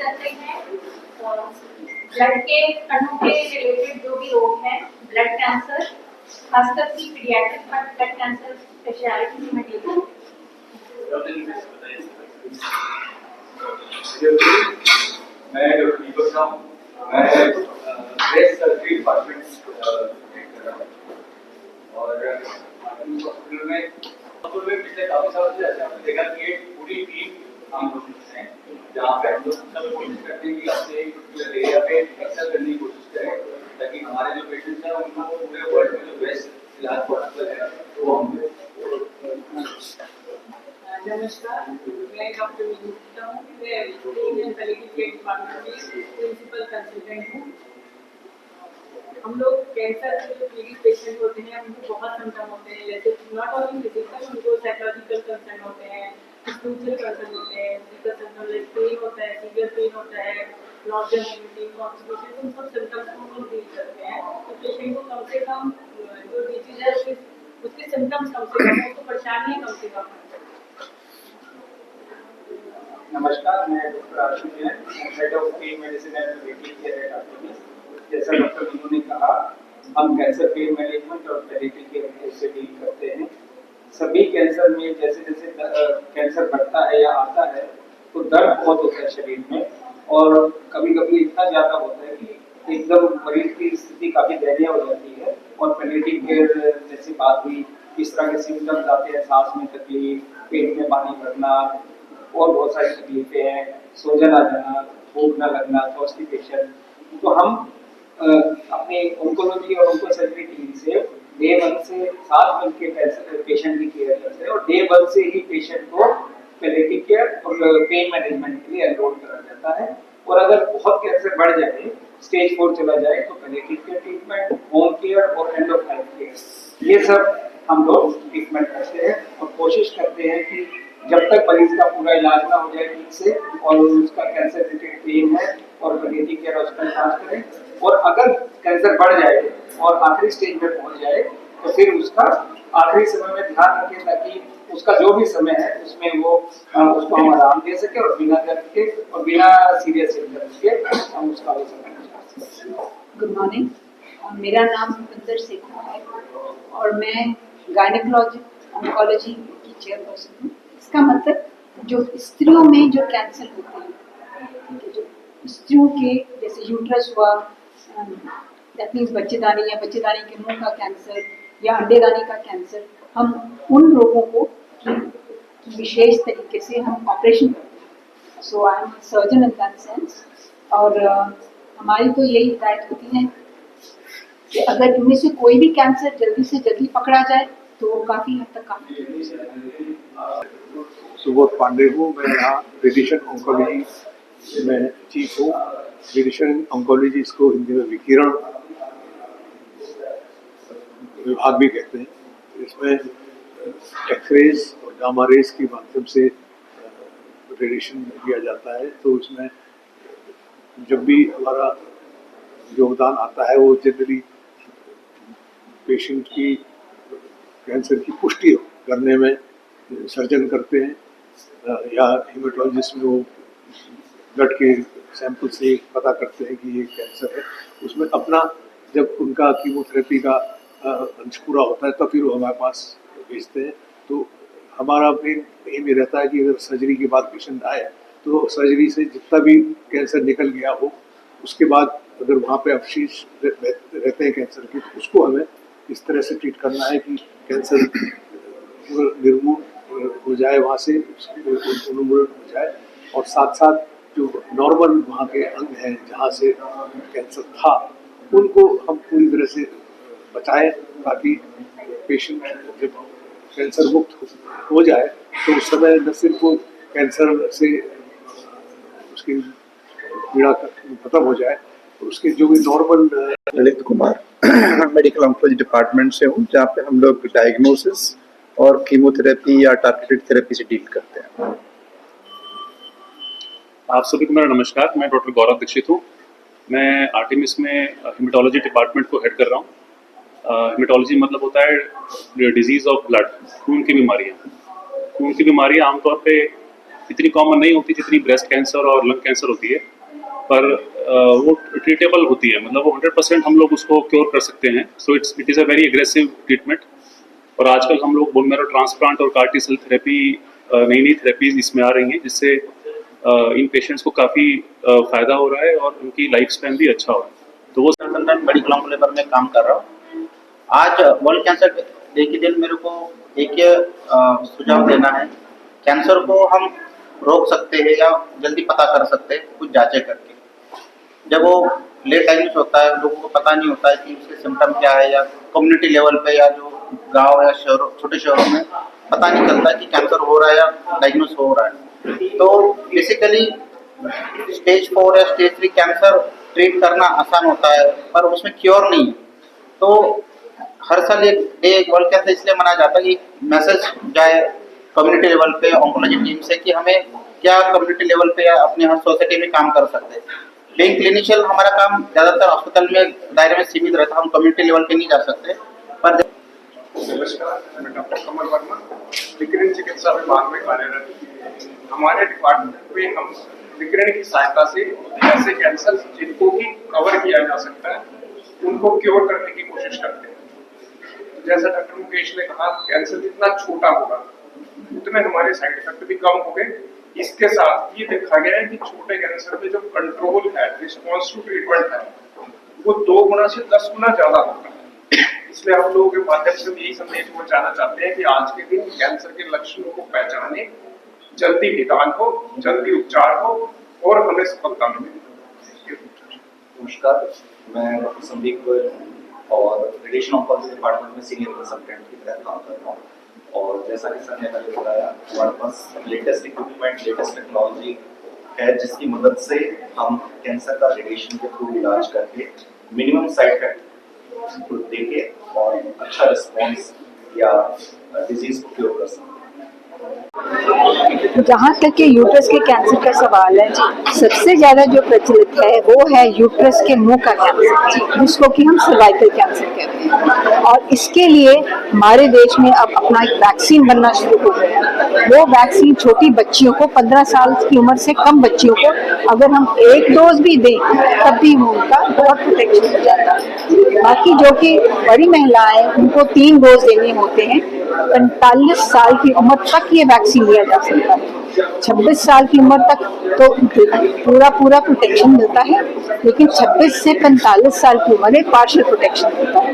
करते हैं ब्लड के कणों के रिलेटेड जो भी रोग हैं, ब्लड कैंसर, खासकर की पीडियाट्रिक ब्लड कैंसर स्पेशलिटी में डील करते हैं। मैं डॉक्टर दीपक राव, मैं ब्रेस्ट सर्जरी डिपार्टमेंट कर रहा हूँ और हॉस्पिटल में पिछले काफी सालों से ऐसे हमने देखा कि एक पूरी टीम काम करते हैं जहाँ पे हम लोग सब कोशिश करते हैं कि अपने एरिया पे एक्सेल करने की कोशिश करें ताकि हमारे जो पेशेंट्स हैं उनको पूरे वर्ल्ड में जो बेस्ट इलाज पॉसिबल है वो हम नमस्कार, मैं डॉक्टर विनीता हूँ। मैं इंडियन पैलिएटिव केयर डिपार्टमेंट में प्रिंसिपल कंसल्टेंट हूँ। हम लोग कैंसर के जो पीड़ित पेशेंट होते हैं उनको बहुत सिम्टम होते हैं, जैसे नॉट ओनली फिजिकल, उनको साइकोलॉजिकल कंसर्न होते हैं, स्पिरिचुअल कंसर्न होते हैं, फिजिकल सिम्टम लाइक पेन होता है, सीवियर पेन होता है, नॉट वॉमिटिंग, कॉन्स्टिपेशन, उन सब सिम्टम्स को हम लोग डील करते हैं। तो पेशेंट को कम से कम जो डिजीज है उसके सिम्टम्स कम से कम, उसको परेशानियाँ कम से कम। नमस्कार, मैं doctor आशुष Jain, head of pen medicine and palliative care at Artemis. जैसा डॉक्टर विनू ने कहा, हम कैंसर पेन मैनेजमेंट और पैलिएटिव केयर से डील करते हैं। सभी कैंसर में जैसे जैसे कैंसर बढ़ता है या आता है तो दर्द बहुत होता है शरीर में, और कभी कभी इतना ज़्यादा होता है कि एकदम मरीज की स्थिति काफ़ी दयनीय हो जाती है। और पैलिएटिव केयर जैसी बात हुई, इस तरह के सिम्टम्स आते हैं, सांस में तकलीफ, पेट में पानी भरना और बहुत सारी तकलीफें हैं, सूजन आ जाना, भूख न लगना, कॉन्स्टिपेशन। तो हम अपने ऑन्कोलॉजी और ऑन्को सर्जरी टीम से डे 1 से 7 दिन के पेशेंट की केयर करते हैं और डे 1 से ही पेशेंट को पैलिएटिव केयर और पेन मैनेजमेंट के लिए एनरोल करा जाता है। और अगर बहुत कैंसर बढ़ जाए, स्टेज 4 चला जाए, तो palliative care treatment, home care और एंड ऑफ लाइफ केयर, ये सब हम लोग ट्रीटमेंट करते हैं और कोशिश करते हैं कि जब तक मरीज का पूरा इलाज ना हो जाए ठीक से और उसका कैंसर रिलेटेड पेन है और पैलिएटिव केयर हॉस्पिटल इलाज करें, और अगर कैंसर बढ़ जाए और आखिरी स्टेज में पहुंच जाए तो फिर उसका आखिरी समय में ध्यान रखें ताकि उसका जो भी समय है उसमें वो उसको हम आराम दे सके और बिना दर्द के और बिना सीरियस सिम्टम्स के हम उसका भी समय। गुड मॉर्निंग, मेरा नाम भूपिंदर सिंह है और मैं गायनेकोलॉजी ऑन्कोलॉजी की चेयरपर्सन हूँ। इसका मतलब जो स्त्रियों में जो कैंसर होते हैं, जो स्त्रियों के जैसे यूट्रस हुआ, दैट मीन्स बच्चेदानी या बच्चेदानी के मुंह का कैंसर या अंडेदानी का कैंसर, हम उन रोगों को विशेष तरीके से हम ऑपरेशन करते हैं। So I am surgeon in that sense. और हमारी तो यही हिदायत होती है कि अगर इनमें से कोई भी कैंसर जल्दी से जल्दी पकड़ा जाए तो काफ़ी हद तक काफी। सुबोध पांडे हूँ, मैं यहाँ रेडिएशन ऑन्कोलॉजी में चीफ हूँ। रेडिएशन ऑन्कोलॉजी इसको हिंदी में विकिरण विभाग भी कहते हैं। इसमें एक्सरेज और गामा रेज के माध्यम से रेडिएशन दिया जाता है। तो इसमें जब भी हमारा योगदान आता है वो जनरली पेशेंट की कैंसर की पुष्टि करने में सर्जन करते हैं या हेमेटोलॉजिस्ट में वो ब्लड के सैंपल से पता करते हैं कि ये कैंसर है। उसमें अपना जब उनका कीमोथेरेपी का अंश पूरा होता है तो फिर वो हमारे पास भेजते हैं। तो हमारा मेन एम ये रहता है कि अगर सर्जरी के बाद पेशेंट आए तो सर्जरी से जितना भी कैंसर निकल गया हो, उसके बाद अगर वहाँ पे अवशेष रहते हैं कैंसर के, तो उसको हमें इस तरह से ट्रीट करना है कि कैंसर निर्मूल हो जाए, वहाँ से उन्मूलन हो जाए, और साथ साथ जो नॉर्मल वहाँ के अंग हैं जहाँ से कैंसर था उनको हम पूरी तरह से बचाएं ताकि पेशेंट जब कैंसर मुक्त हो जाए तो उस समय न सिर्फ वो कैंसर से उसकी पीड़ा खत्म हो जाए, तो उसके जो भी normal. Lalit Kumar, medical oncology department से हूँ, जहाँ पे हम लोग डायग्नोसिस और कीमोथेरेपी या टारगेटेड थेरेपी से डील करते हैं। आप सभी को मेरा नमस्कार। मैं डॉक्टर गौरव दीक्षित हूँ। मैं आर्टेमिस में हेमेटोलॉजी डिपार्टमेंट को हेड कर रहा हूँ। हेमेटोलॉजी मतलब होता है डिजीज़ ऑफ ब्लड, खून की बीमारियाँ। खून की बीमारियाँ आमतौर पे इतनी कॉमन नहीं होती जितनी ब्रेस्ट कैंसर और लंग कैंसर होती है, पर वो ट्रीटेबल होती है, मतलब वो 100% हम लोग उसको क्योर कर सकते हैं। So it is a very aggressive treatment. और आजकल हम लोग बोन मैरो ट्रांसप्लांट और CAR T-सेल थेरेपी, नई नई थेरेपीज इसमें आ रही हैं, जिससे इन पेशेंट्स को काफ़ी फ़ायदा हो रहा है और उनकी लाइफ स्पैन भी अच्छा हो रहा है। तो वो कंसल्टेंट मेडिकल ऑन्कोलॉजी में काम कर रहा हूँ। आज वर्ल्ड कैंसर डे के दिन मेरे को एक सुझाव देना है। कैंसर को हम रोक सकते हैं या जल्दी पता कर सकते हैं कुछ जांचें करके। जब वो लेट डायग्नोस होता है, लोगों को पता नहीं होता है कि उसके सिम्टम क्या है, या कम्युनिटी लेवल पे या जो गांव या शहरों, छोटे शहरों में पता नहीं चलता कि कैंसर हो रहा है या डायग्नोस हो रहा है। तो बेसिकली स्टेज 4 या स्टेज 3 कैंसर ट्रीट करना आसान होता है, पर उसमें क्योर नहीं है। तो हर साल एक डे वर्ल्ड कैंसर इसलिए मनाया जाता है कि मैसेज जाए कम्युनिटी लेवल पे ऑन्कोलॉजी टीम से कि हमें क्या कम्युनिटी लेवल पे या अपने हर सोसाइटी में काम कर सकते हैं। बीइंग क्लिनिशियल हमारा काम ज़्यादातर हॉस्पिटल में दायरे में सीमित रहता है, हम कम्युनिटी लेवल पे नहीं जा सकते। पर नमस्कार, मैं डॉक्टर कमल वर्मा, विकिरण चिकित्सा विभाग में कार्यरत। हमारे डिपार्टमेंट में हम विकिरण की सहायता से ऐसे कैंसर जिनको भी कवर किया जा सकता है उनको क्योर करने की कोशिश करते हैं। जैसा डॉक्टर मुकेश ने कहा, कैंसर जितना छोटा होगा उतने हमारे साइड इफेक्ट भी कम होंगे। इसके साथ ये देखा गया है कि छोटे कैंसर में जो कंट्रोल है, रिस्पॉन्स टू ट्रीटमेंट है, वो 2 गुना से 10 गुना ज्यादा होता है। इसलिए हम लोगों के माध्यम से यही संदेश पहुंचाना चाहते हैं कि आज के दिन कैंसर के लक्षणों को पहचाने, जल्दी निदान हो, जल्दी उपचार हो और हमें सफलता मिले। नमस्कार, मैं डॉक्टर संदीप गोयल और रेडिएशन ऑन्कोलॉजी डिपार्टमेंट में सीनियर कंसल्टेंट की तरह काम कर रहा हूँ। और जैसा कि सर ने पहले बताया, हमारे पास लेटेस्ट इक्विपमेंट, लेटेस्ट टेक्नोलॉजी है जिसकी मदद से हम कैंसर का रेडिएशन के थ्रू इलाज करके मिनिमम साइड इफेक्ट को देके और अच्छा रिस्पॉन्स या डिजीज को क्योर कर सकते हैं। जहाँ तक के यूट्रस के कैंसर का सवाल है, सबसे ज़्यादा जो प्रचलित है वो है यूट्रस के मुंह का कैंसर, जिसको कि हम सर्वाइकल कैंसर कहते हैं। और इसके लिए हमारे देश में अब अपना एक वैक्सीन बनना शुरू हो गया है। वो वैक्सीन छोटी बच्चियों को, 15 साल की उम्र से कम बच्चियों को अगर हम 1 डोज भी दें तब भी उनका बहुत प्रोटेक्शन हो जाता है। बाकी जो कि बड़ी महिलाएं, उनको 3 डोज देने होते हैं। 45 साल की उम्र तक ये वैक्सीन लिया जा सकता है। 26 साल की उम्र तक तो पूरा प्रोटेक्शन मिलता है, लेकिन 26 से 45 साल की उम्र में पार्शियल प्रोटेक्शन मिलता है।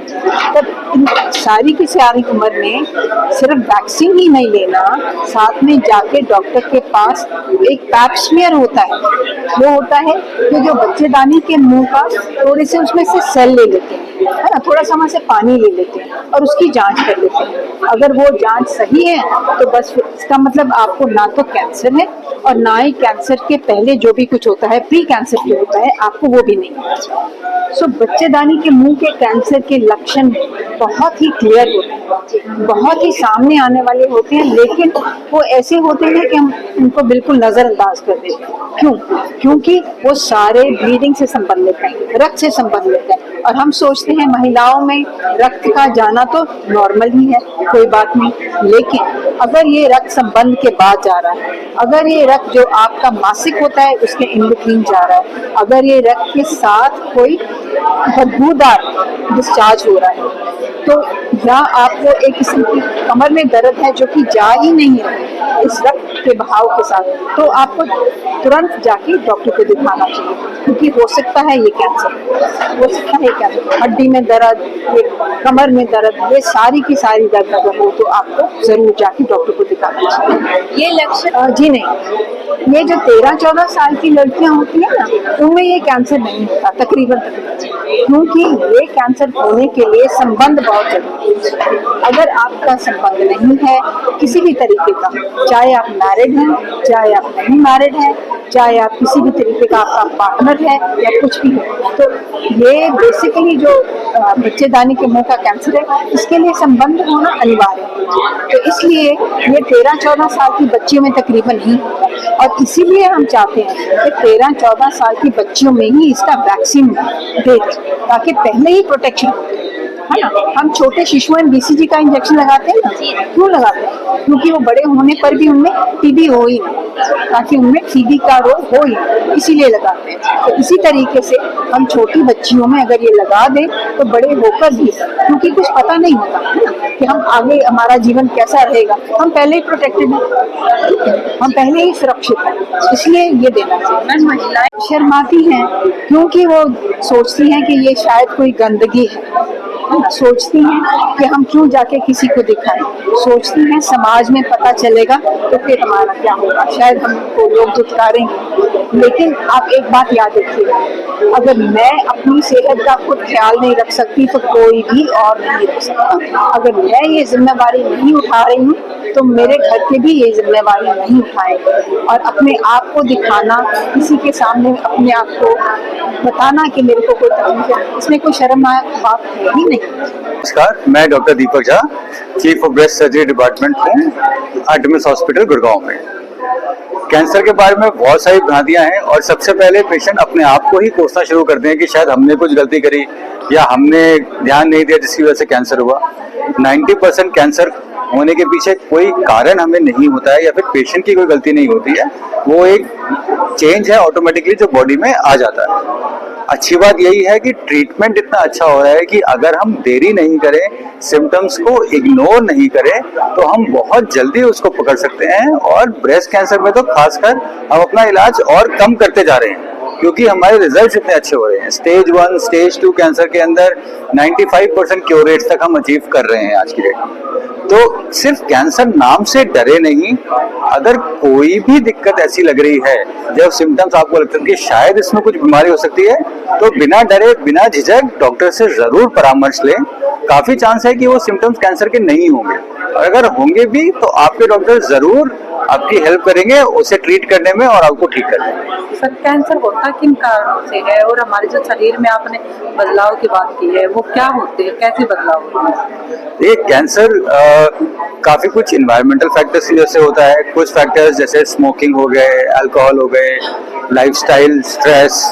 तब इन सारी की सारी उम्र में सिर्फ वैक्सीन ही नहीं लेना, साथ में जाके डॉक्टर के पास एक पैप स्मीयर होता है। वो होता है कि जो बच्चेदानी के मुंह का थोड़े से उसमें से सेल ले लेते हैं, है ना, थोड़ा सा वहाँ से पानी ले लेते हैं और उसकी जांच कर लेते हैं। अगर वो जांच सही है तो बस इसका मतलब आपको ना तो कैंसर है और ना ही कैंसर के पहले जो भी कुछ होता है, प्री कैंसर जो होता है, आपको वो भी नहीं है। सो बच्चेदानी के मुंह के कैंसर के लक्षण बहुत ही क्लियर होते हैं, बहुत ही सामने आने वाले होते हैं, लेकिन वो ऐसे होते हैं कि हम उनको बिल्कुल नजरअंदाज कर देते हैं। क्यों? क्योंकि वो सारे ब्लीडिंग से संबंधित हैं, रक्त से संबंधित है। और हम सोचते हैं महिलाओं में रक्त का जाना तो नॉर्मल ही है, कोई बात नहीं, लेकिन अगर ये रक्त संबंध के बाद जा रहा है, अगर ये रक्त जो आपका मासिक होता है उसके इन बिटवीन जा रहा है, अगर ये रक्त के साथ कोई बदबूदार डिस्चार्ज हो रहा है, तो या आपको एक किस्म की कमर में दर्द है जो कि जा ही नहीं रहा इस रक्त के बहाव के साथ, तो आपको तुरंत जाके डॉक्टर को दिखाना चाहिए, क्योंकि हो सकता है ये कैंसर, हो सकता है कैंसर। हड्डी में दर्द, ये कमर में दर्द, ये सारी की सारी दर्द अगर हो तो आपको जरूर जाके डॉक्टर को दिखाना चाहिए। ये लक्षण जी नहीं, ये जो 13-14 साल की लड़कियां होती है ना, उनमें ये कैंसर नहीं होता तकरीबन, क्योंकि ये कैंसर होने के लिए संबंध बहुत जरूरी है। अगर आपका संबंध नहीं है किसी भी तरीके का, चाहे आप मैरिड हैं, चाहे आप नहीं मैरिड हैं, चाहे आप किसी भी तरीके का आपका पार्टनर है या कुछ भी है, तो ये बेसिकली जो बच्चेदानी के मुंह का कैंसर है, इसके लिए संबंध होना अनिवार्य है। तो इसलिए ये 13-14 साल की बच्चियों में तकरीबन नहीं होता, और इसीलिए हम चाहते हैं कि 13-14 साल की बच्चियों में ही इसका वैक्सीन दे, ताकि पहले ही प्रोटेक्शन हो। है ना। हम छोटे शिशुओं में BCG का इंजेक्शन लगाते हैं ना, क्यों लगाते हैं? क्योंकि वो बड़े होने पर भी उनमें TB हो ही नहीं, ताकि उनमें TB का रोग हो ही नहीं, इसीलिए लगाते हैं। तो इसी तरीके से हम छोटी बच्चियों में अगर ये लगा दें तो बड़े होकर भी, क्योंकि कुछ पता नहीं होता है ना कि हम आगे हमारा जीवन कैसा रहेगा, हम पहले ही प्रोटेक्टेड हैं, हम पहले ही सुरक्षित हैं, इसलिए ये देना चाहिए। महिलाएं शर्माती हैं क्योंकि वो सोचती हैं कि ये शायद कोई गंदगी है, सोचती हैं कि हम क्यों जाके किसी को दिखाएं, सोचती हैं समाज में पता चलेगा तो फिर हमारा क्या होगा, शायद हमको लोग दुत्कारेंगे। लेकिन आप एक बात याद रखिए, अगर मैं अपनी सेहत का खुद ख्याल नहीं रख सकती तो कोई भी और नहीं रख सकता। अगर मैं ये जिम्मेवारी नहीं उठा रही हूँ तो मेरे घर के भी ये जिम्मेवारी नहीं उठाएंगे। और अपने आप को दिखाना, किसी के सामने अपने आप को बताना कि मेरे को कोई तकलीफ है, इसमें कोई शर्मनाक बात है ही नहीं। नमस्कार, मैं doctor Deepak Jha, chief of breast surgery department हूँ आर्टेमिस हॉस्पिटल गुड़गांव में। कैंसर के बारे में बहुत सारी भ्रांतियां हैं और सबसे पहले पेशेंट अपने आप को ही कोसना शुरू करते हैं कि शायद हमने कुछ गलती करी या हमने ध्यान नहीं दिया जिसकी वजह से कैंसर हुआ। 90% कैंसर होने के पीछे कोई कारण हमें नहीं होता है या फिर पेशेंट की कोई गलती नहीं होती है, वो एक चेंज है ऑटोमेटिकली जो बॉडी में आ जाता है। अच्छी बात यही है कि ट्रीटमेंट इतना अच्छा हो रहा है कि अगर हम देरी नहीं करें, सिम्टम्स को इग्नोर नहीं करें तो हम बहुत जल्दी उसको पकड़ सकते हैं। और ब्रेस्ट कैंसर में तो खासकर हम अपना इलाज और कम करते जा रहे हैं क्योंकि हमारे रिजल्ट्स इतने अच्छे हो रहे हैं। स्टेज 1, स्टेज 2 कैंसर के अंदर 95% क्योर रेट्स तक हम अचीव कर रहे हैं आज की डेट में। तो सिर्फ कैंसर नाम से डरे नहीं, अगर कोई भी दिक्कत ऐसी लग रही है, जब सिम्टम्स आपको लगता है कि शायद इसमें कुछ बीमारी हो सकती है, तो बिना डरे बिना झिझक डॉक्टर से जरूर परामर्श लें। काफी चांस है कि वो सिम्टम्स कैंसर के नहीं होंगे, और अगर होंगे भी तो आपके डॉक्टर जरूर आपकी हेल्प करेंगे उसे ट्रीट करने में और आपको ठीक करने में। सर, कैंसर होता किन कारणों से है और हमारे जो शरीर में आपने बदलाव की बात की है वो क्या होते हैं, कैसे बदलाव होते हैं? ये कैंसर काफी कुछ इन्वायरमेंटल फैक्टर्स की वजह से होता है। कुछ फैक्टर्स जैसे स्मोकिंग हो गए, अल्कोहल हो गए, लाइफस्टाइल, स्ट्रेस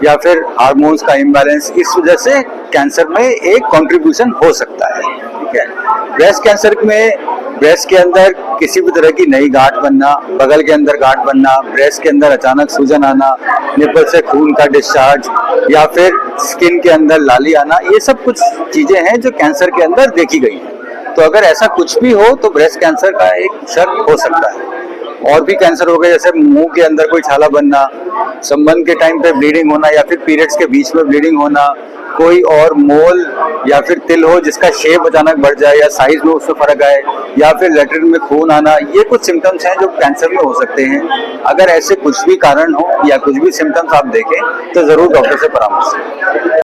या फिर हार्मोन्स का इम्बैलेंस, इस वजह से कैंसर में एक कंट्रीब्यूशन हो सकता है। ठीक है, ब्रेस्ट कैंसर में ब्रेस्ट के अंदर किसी भी तरह की नई गांठ बनना, बगल के अंदर गांठ बनना, ब्रेस्ट के अंदर अचानक सूजन आना, निपल से खून का डिस्चार्ज या फिर स्किन के अंदर लाली आना, ये सब कुछ चीजें हैं जो कैंसर के अंदर देखी गई हैं। तो अगर ऐसा कुछ भी हो तो ब्रेस्ट कैंसर का एक शक हो सकता है। और भी कैंसर हो गए जैसे मुंह के अंदर कोई छाला बनना, संबंध के टाइम पे ब्लीडिंग होना या फिर पीरियड्स के बीच में ब्लीडिंग होना, कोई और मोल या फिर तिल हो जिसका शेप अचानक बढ़ जाए या साइज में उसमें फर्क आए, या फिर लेटरिन में खून आना, ये कुछ सिम्टम्स हैं जो कैंसर में हो सकते हैं। अगर ऐसे कुछ भी कारण हो या कुछ भी सिम्टम्स आप देखें तो जरूर डॉक्टर से परामर्श लें।